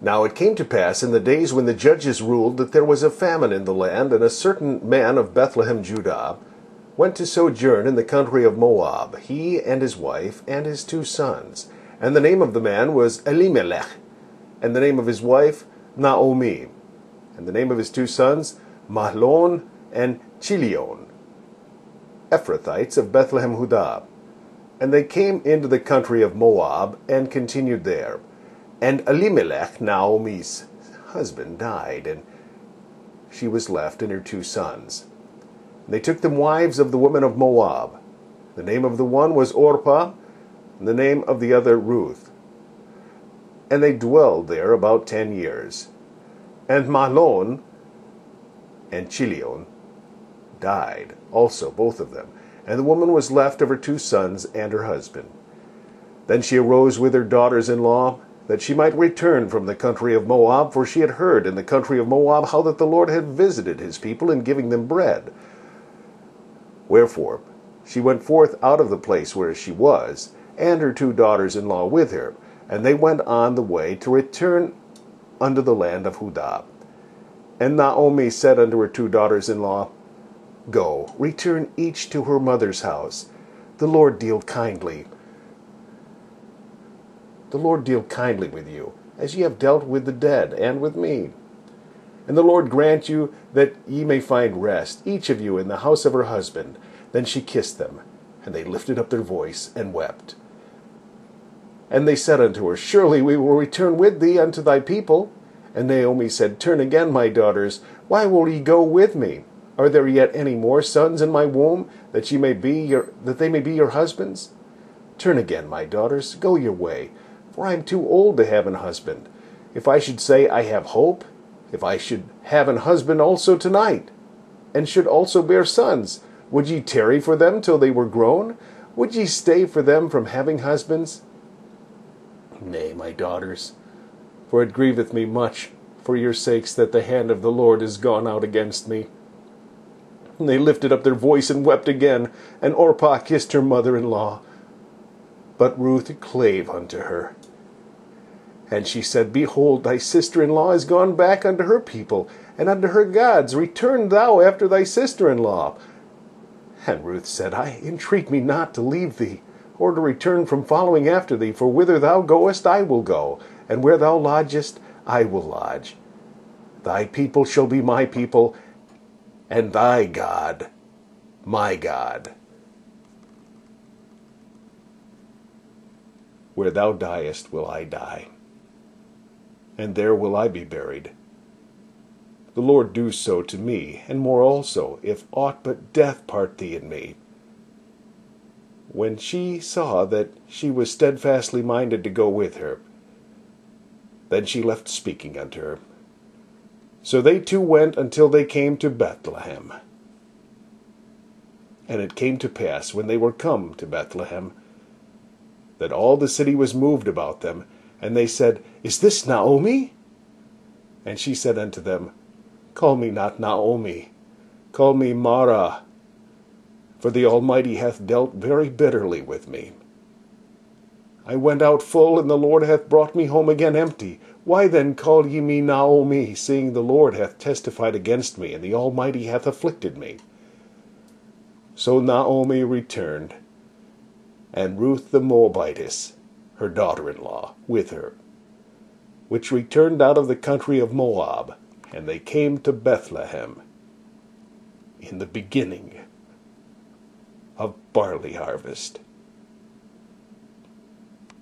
Now it came to pass in the days when the judges ruled that there was a famine in the land, and a certain man of Bethlehem, Judah, went to sojourn in the country of Moab, he and his wife and his 2 sons. And the name of the man was Elimelech, and the name of his wife Naomi, and the name of his 2 sons Mahlon and Chilion, Ephrathites of Bethlehem, Judah. And they came into the country of Moab, and continued there. And Elimelech, Naomi's husband, died, and she was left and her 2 sons. And they took them wives of the women of Moab. The name of the one was Orpah, and the name of the other Ruth. And they dwelled there about 10 years. And Mahlon and Chilion died also, both of them. And the woman was left of her 2 sons and her husband. Then she arose with her daughters-in-law, that she might return from the country of Moab, for she had heard in the country of Moab how that the Lord had visited his people in giving them bread. Wherefore she went forth out of the place where she was, and her 2 daughters-in-law with her, and they went on the way to return unto the land of Judah. And Naomi said unto her 2 daughters-in-law, Go, return each to her mother's house. The Lord deal kindly with you, as ye have dealt with the dead, and with me. And the Lord grant you that ye may find rest, each of you in the house of her husband. Then she kissed them, and they lifted up their voice, and wept. And they said unto her, Surely we will return with thee unto thy people. And Naomi said, Turn again, my daughters, why will ye go with me? Are there yet any more sons in my womb, that they may be your husbands? Turn again, my daughters, go your way, for I am too old to have an husband. If I should say, I have hope, if I should have an husband also tonight, and should also bear sons, would ye tarry for them till they were grown? Would ye stay for them from having husbands? Nay, my daughters, for it grieveth me much for your sakes that the hand of the Lord is gone out against me. And they lifted up their voice and wept again, and Orpah kissed her mother-in-law. But Ruth clave unto her. And she said, Behold, thy sister-in-law is gone back unto her people, and unto her gods. Return thou after thy sister-in-law. And Ruth said, I entreat me not to leave thee, or to return from following after thee, for whither thou goest I will go, and where thou lodgest I will lodge. Thy people shall be my people, and thy God my God. Where thou diest will I die, and there will I be buried. The Lord do so to me, and more also, if aught but death part thee and me. When she saw that she was steadfastly minded to go with her, then she left speaking unto her. So they 2 went until they came to Bethlehem. And it came to pass, when they were come to Bethlehem, that all the city was moved about them, and they said, Is this Naomi? And she said unto them, Call me not Naomi, call me Mara, for the Almighty hath dealt very bitterly with me. I went out full, and the Lord hath brought me home again empty. Why then call ye me Naomi, seeing the Lord hath testified against me, and the Almighty hath afflicted me? So Naomi returned, and Ruth the Moabitess, her daughter-in-law, with her, which returned out of the country of Moab, and they came to Bethlehem in the beginning of barley harvest.